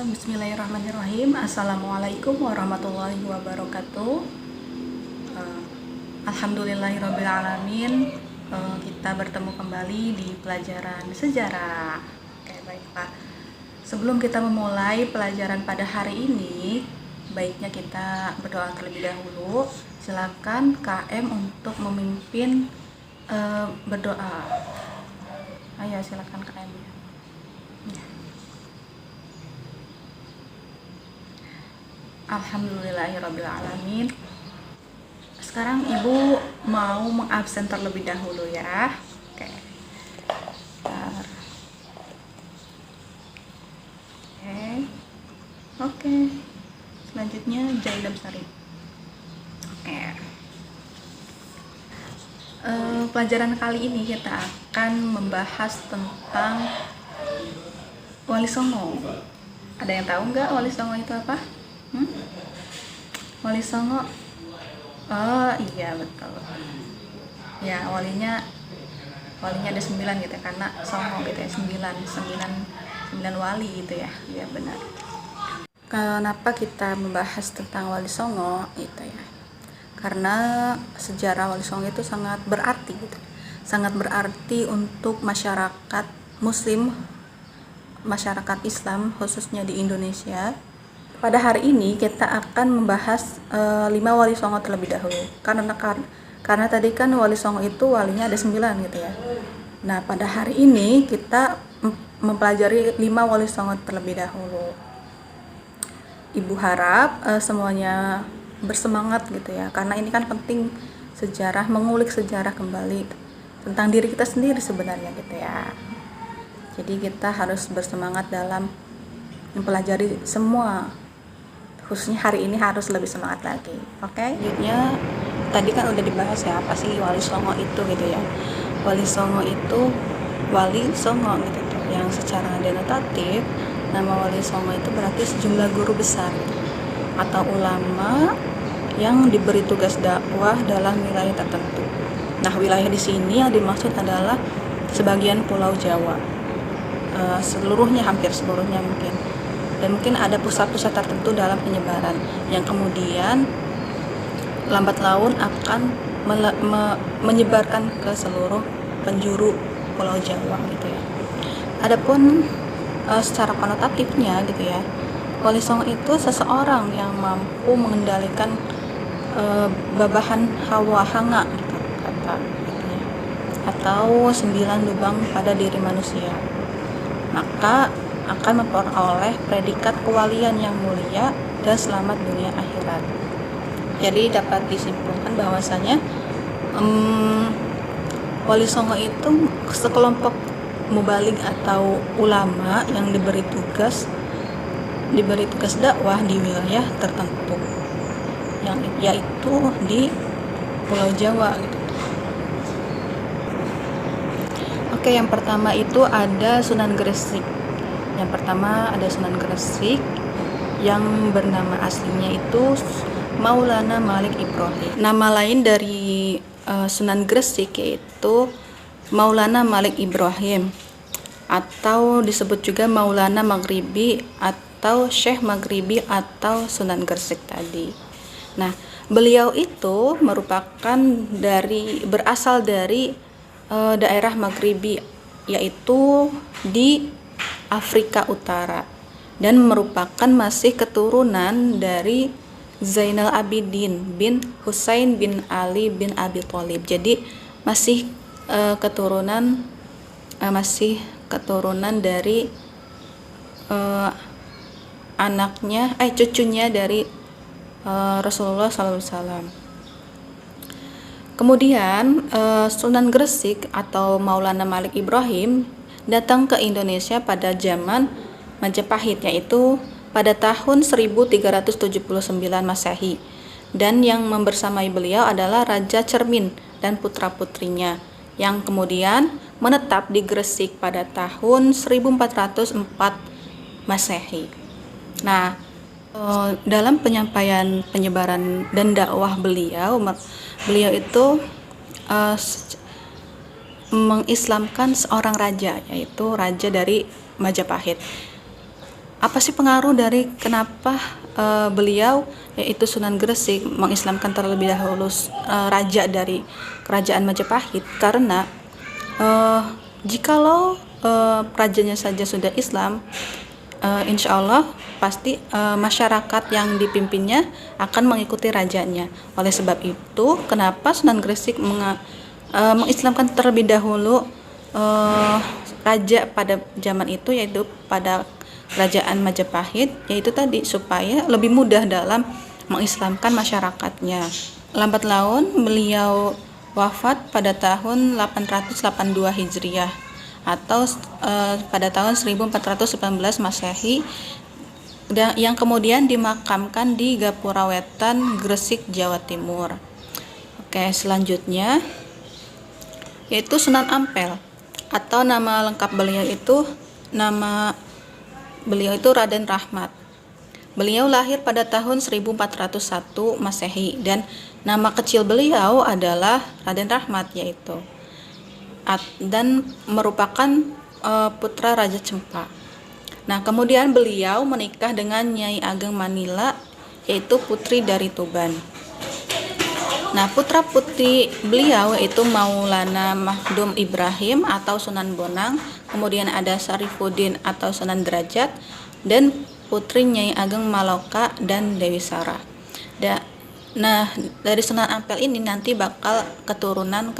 Bismillahirrahmanirrahim. Assalamualaikum warahmatullahi wabarakatuh. Alhamdulillahirrabbilalamin. Kita bertemu kembali di pelajaran sejarah. Oke, baik Pak. Sebelum kita memulai pelajaran pada hari ini, baiknya kita berdoa terlebih dahulu. Silakan KM untuk memimpin berdoa. Ayo silakan KM. Alhamdulillahirrabbilalamin. Sekarang Ibu mau mengabsen terlebih dahulu ya. Oke. Oke. Selanjutnya Jaidam Sari. Oke. Pelajaran kali ini kita akan membahas tentang Wali Songo. Ada yang tahu nggak Wali Songo itu apa? Wali Songo, oh iya betul ya, walinya ada 9 gitu ya, karena Songo gitu ya, 9 wali gitu ya. Ya benar. Kenapa kita membahas tentang Wali Songo gitu ya, karena sejarah Wali Songo itu sangat berarti gitu, sangat berarti untuk masyarakat muslim, masyarakat Islam khususnya di Indonesia. Pada hari ini kita akan membahas 5 Wali Songo terlebih dahulu. Karena tadi kan Wali Songo itu walinya ada 9 gitu ya. Nah, pada hari ini kita mempelajari 5 Wali Songo terlebih dahulu. Ibu harap semuanya bersemangat gitu ya. Karena ini kan penting sejarah, mengulik sejarah kembali tentang diri kita sendiri sebenarnya gitu ya. Jadi kita harus bersemangat dalam mempelajari semua. Khususnya hari ini harus lebih semangat lagi. Oke? Selanjutnya tadi kan udah dibahas ya, apa sih Wali Songo itu gitu ya. Wali Songo itu Wali Songo gitu tuh, yang secara denotatif nama Wali Songo itu berarti sejumlah guru besar gitu, atau ulama yang diberi tugas dakwah dalam wilayah tertentu. Nah, wilayah di sini yang dimaksud adalah sebagian Pulau Jawa. Seluruhnya, hampir seluruhnya mungkin. Dan mungkin ada pusat-pusat tertentu dalam penyebaran yang kemudian lambat laun akan menyebarkan ke seluruh penjuru Pulau Jawa gitu ya. Adapun secara konotatifnya gitu ya, Wali Songo itu seseorang yang mampu mengendalikan babahan hawa hanga gitu, kata gitu ya, atau 9 lubang pada diri manusia, maka akan memperoleh predikat kewalian yang mulia dan selamat dunia akhirat. Jadi dapat disimpulkan bahwasanya Wali Songo itu sekelompok mubaligh atau ulama yang diberi tugas dakwah di wilayah tertentu, yang yaitu di Pulau Jawa gitu. Oke, yang pertama itu ada Sunan Gresik. Yang pertama ada Sunan Gresik yang bernama aslinya itu Maulana Malik Ibrahim. Nama lain dari Sunan Gresik yaitu Maulana Malik Ibrahim, atau disebut juga Maulana Maghribi atau Syekh Maghribi atau Sunan Gresik tadi. Nah, beliau itu merupakan berasal dari daerah Maghribi, yaitu di Afrika Utara, dan merupakan masih keturunan dari Zainal Abidin bin Husain bin Ali bin Abi Thalib. Jadi masih keturunan dari cucunya dari Rasulullah SAW. Kemudian Sunan Gresik atau Maulana Malik Ibrahim datang ke Indonesia pada zaman Majapahit, yaitu pada tahun 1379 Masehi, dan yang membersamai beliau adalah Raja Cermin dan putra-putrinya yang kemudian menetap di Gresik pada tahun 1404 Masehi. Nah, dalam penyebaran dan dakwah beliau itu mengislamkan seorang raja, yaitu raja dari Majapahit. Apa sih pengaruh dari kenapa beliau, yaitu Sunan Gresik, mengislamkan terlebih dahulu raja dari kerajaan Majapahit? Karena jikalau rajanya saja sudah Islam, insya Allah pasti masyarakat yang dipimpinnya akan mengikuti rajanya. Oleh sebab itu, kenapa Sunan Gresik mengislamkan terlebih dahulu raja pada zaman itu, yaitu pada kerajaan Majapahit, yaitu tadi supaya lebih mudah dalam mengislamkan masyarakatnya. Lambat laun beliau wafat pada tahun 882 Hijriah atau pada tahun 1419 Masehi, yang kemudian dimakamkan di Gapura Wetan, Gresik, Jawa Timur. Oke, selanjutnya yaitu Sunan Ampel, atau nama lengkap beliau itu Raden Rahmat. Beliau lahir pada tahun 1401 Masehi dan nama kecil beliau adalah Raden Rahmat, yaitu dan merupakan putra Raja Cempa. Nah, kemudian beliau menikah dengan Nyai Ageng Manila, yaitu putri dari Tuban. Nah, putra-putri beliau yaitu Maulana Makhdum Ibrahim atau Sunan Bonang, kemudian ada Syarifuddin atau Sunan Derajat, dan putri Nyai Ageng Maloka dan Dewi Sarah. Nah, dari Sunan Ampel ini nanti bakal keturunan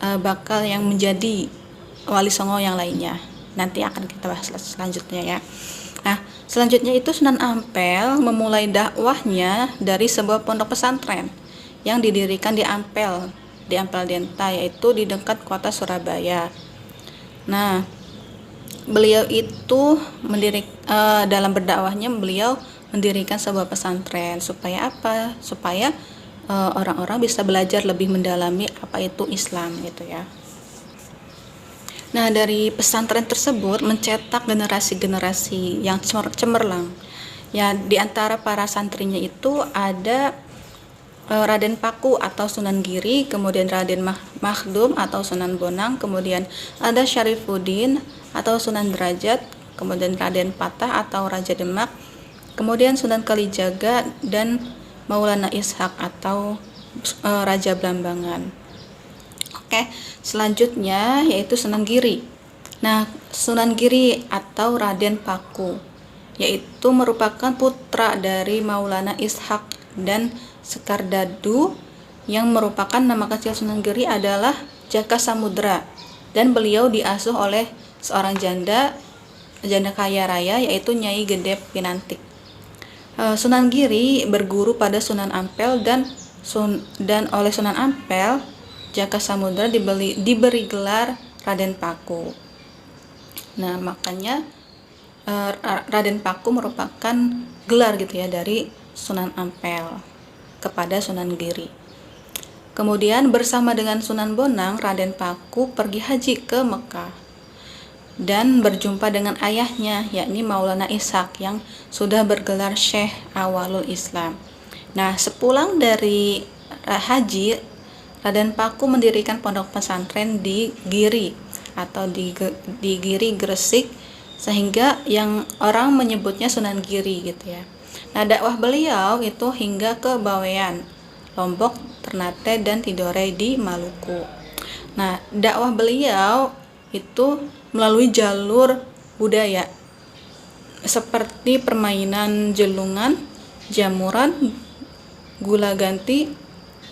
bakal yang menjadi Wali Songo yang lainnya. Nanti akan kita bahas selanjutnya ya. Nah, selanjutnya itu Sunan Ampel memulai dakwahnya dari sebuah pondok pesantren yang didirikan di Ampel Denta, yaitu di dekat kota Surabaya. Nah, beliau itu dalam berdakwahnya beliau mendirikan sebuah pesantren supaya apa? Supaya orang-orang bisa belajar lebih mendalami apa itu Islam gitu ya. Nah, dari pesantren tersebut mencetak generasi-generasi yang cemerlang. Ya, di antara para santrinya itu ada Raden Paku atau Sunan Giri, kemudian Raden Makhdum atau Sunan Bonang, kemudian ada Syarifuddin atau Sunan Derajat, kemudian Raden Patah atau Raja Demak, kemudian Sunan Kalijaga, dan Maulana Ishak atau Raja Blambangan. Oke, selanjutnya yaitu Sunan Giri. Nah, Sunan Giri atau Raden Paku yaitu merupakan putra dari Maulana Ishak dan Sekardadu, yang merupakan nama kecil Sunan Giri adalah Jaka Samudra, dan beliau diasuh oleh seorang janda kaya raya yaitu Nyai Gede Pinantik. Sunan Giri berguru pada Sunan Ampel dan oleh Sunan Ampel Jaka Samudra diberi gelar Raden Paku. Nah, makanya Raden Paku merupakan gelar gitu ya dari Sunan Ampel kepada Sunan Giri. Kemudian bersama dengan Sunan Bonang, Raden Paku pergi haji ke Mekah dan berjumpa dengan ayahnya yakni Maulana Ishak yang sudah bergelar Syekh Awalul Islam. Nah, sepulang dari haji, Raden Paku mendirikan pondok pesantren di Giri atau di Giri Gresik, sehingga yang orang menyebutnya Sunan Giri gitu ya. Nah, dakwah beliau itu hingga ke Bawean, Lombok, Ternate, dan Tidore di Maluku. Nah, dakwah beliau itu melalui jalur budaya seperti permainan jelungan, jamuran, gula ganti,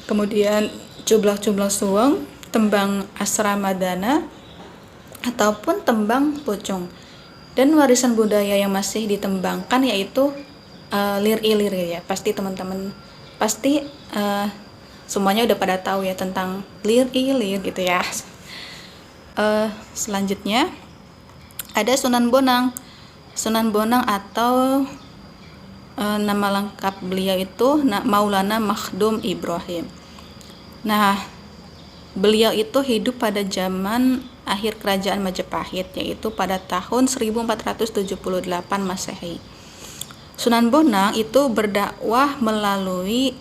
kemudian cublak-cublak suweng, tembang asramadana, ataupun tembang pucung. Dan warisan budaya yang masih ditembangkan yaitu lir-ilir ya. Pasti teman-teman semuanya udah pada tahu ya tentang lir-ilir gitu ya. Selanjutnya ada Sunan Bonang. Sunan Bonang atau nama lengkap beliau itu Maulana Makhdum Ibrahim. Nah, beliau itu hidup pada zaman akhir kerajaan Majapahit, yaitu pada tahun 1478 Masehi. Sunan Bonang itu berdakwah melalui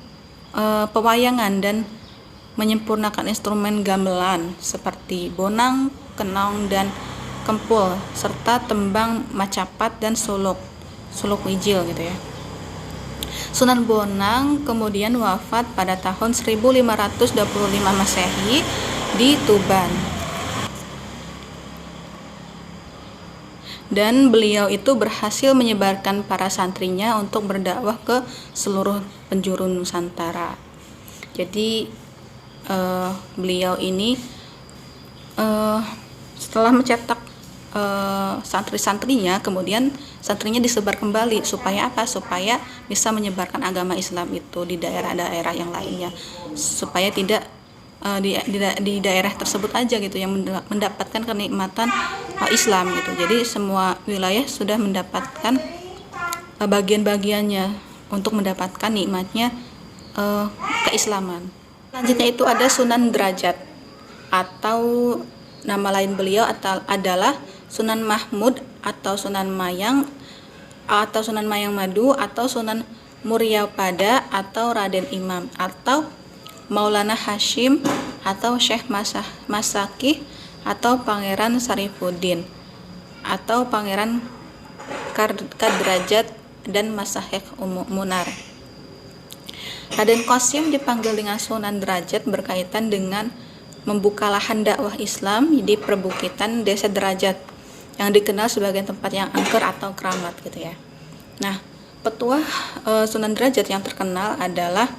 pewayangan dan menyempurnakan instrumen gamelan seperti bonang, kenong, dan Kempul serta tembang Macapat dan Suluk Wijil gitu ya. Sunan Bonang kemudian wafat pada tahun 1525 Masehi di Tuban. Dan beliau itu berhasil menyebarkan para santrinya untuk berdakwah ke seluruh penjuru Nusantara. Jadi beliau ini setelah mencetak santri-santrinya, kemudian santrinya disebar kembali supaya apa? Supaya bisa menyebarkan agama Islam itu di daerah-daerah yang lainnya, supaya tidak di daerah tersebut aja gitu yang mendapatkan kenikmatan Islam gitu. Jadi semua wilayah sudah mendapatkan bagian-bagiannya untuk mendapatkan nikmatnya keislaman. Selanjutnya itu ada Sunan Derajat, atau nama lain beliau adalah Sunan Mahmud atau Sunan Mayang atau Sunan Mayang Madu atau Sunan Muryapada atau Raden Imam atau Maulana Hashim atau Syekh Masakih atau Pangeran Sarifuddin atau Pangeran Kadrajat dan Masahik Munar. Raden Qasim dipanggil dengan Sunan Derajat berkaitan dengan membuka lahan dakwah Islam di perbukitan Desa Derajat yang dikenal sebagai tempat yang angker atau keramat gitu ya. Nah, petuah Sunan Derajat yang terkenal adalah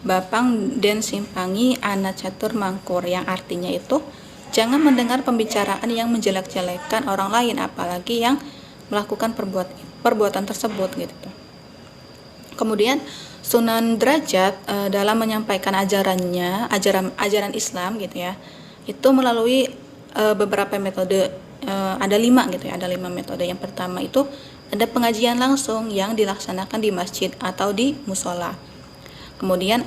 Bapang Den Simpangi Ana Catur Mangkur, yang artinya itu jangan mendengar pembicaraan yang menjelek-jelekan orang lain, apalagi yang melakukan perbuatan tersebut gitu. Kemudian Sunan Derajat dalam menyampaikan ajaran Islam gitu ya, itu melalui beberapa metode, ada 5 gitu ya, ada 5 metode. Yang pertama itu ada pengajian langsung yang dilaksanakan di masjid atau di musola. Kemudian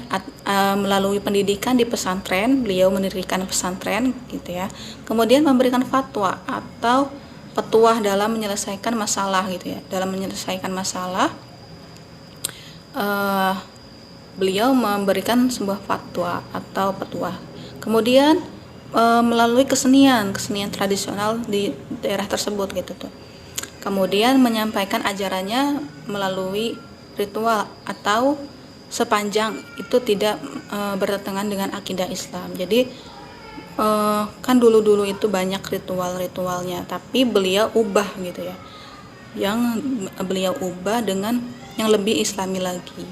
melalui pendidikan di pesantren, beliau mendirikan pesantren gitu ya. Kemudian memberikan fatwa atau petuah dalam menyelesaikan masalah gitu ya. Dalam menyelesaikan masalah, beliau memberikan sebuah fatwa atau petuah. Kemudian melalui kesenian tradisional di daerah tersebut gitu tuh. Kemudian menyampaikan ajarannya melalui ritual atau sepanjang itu tidak bertentangan dengan akidah Islam. Jadi kan dulu itu banyak ritualnya, tapi beliau ubah gitu ya. Yang beliau ubah dengan yang lebih Islami lagi.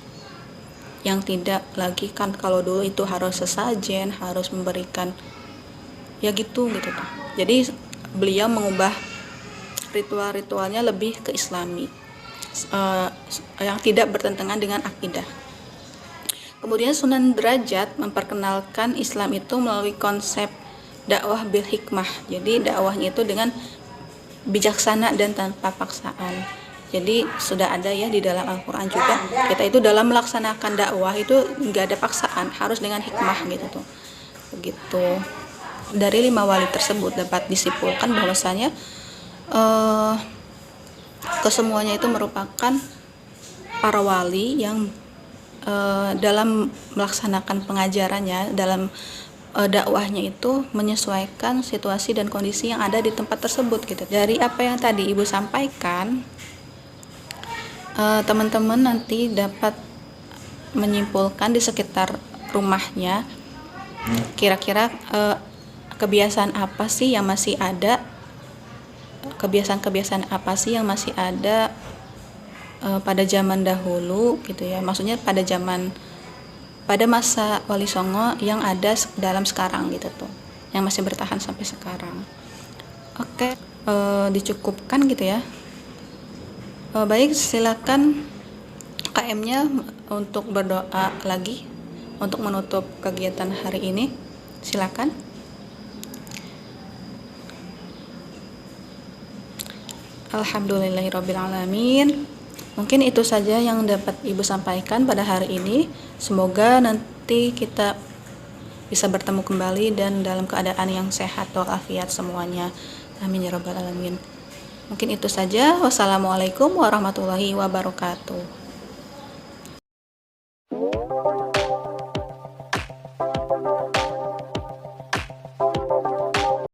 Yang tidak lagi kan kalau dulu itu harus sesajen, harus memberikan ya gitu tuh. Jadi beliau mengubah ritualnya lebih ke Islami, yang tidak bertentangan dengan akidah. Kemudian Sunan Derajat memperkenalkan Islam itu melalui konsep dakwah bil hikmah. Jadi dakwahnya itu dengan bijaksana dan tanpa paksaan. Jadi sudah ada ya di dalam Al-Quran juga, kita itu dalam melaksanakan dakwah itu nggak ada paksaan, harus dengan hikmah gitu tuh. Begitu. Dari 5 wali tersebut dapat disimpulkan bahwasanya kesemuanya itu merupakan para wali yang dalam melaksanakan pengajarannya, dalam dakwahnya itu menyesuaikan situasi dan kondisi yang ada di tempat tersebut gitu. Dari apa yang tadi Ibu sampaikan, teman-teman nanti dapat menyimpulkan di sekitar rumahnya kira-kira kebiasaan apa sih yang masih ada, kebiasaan-kebiasaan apa sih yang masih ada pada zaman dahulu gitu ya, maksudnya pada masa Wali Songo yang ada dalam sekarang gitu tuh, yang masih bertahan sampai sekarang. Oke, dicukupkan gitu ya. Baik, silakan KM-nya untuk berdoa lagi untuk menutup kegiatan hari ini. Silakan. Alhamdulillahirabbil alamin. Mungkin itu saja yang dapat Ibu sampaikan pada hari ini. Semoga nanti kita bisa bertemu kembali dan dalam keadaan yang sehat walafiat semuanya. Amin ya rabbal alamin. Mungkin itu saja. Wassalamualaikum warahmatullahi wabarakatuh.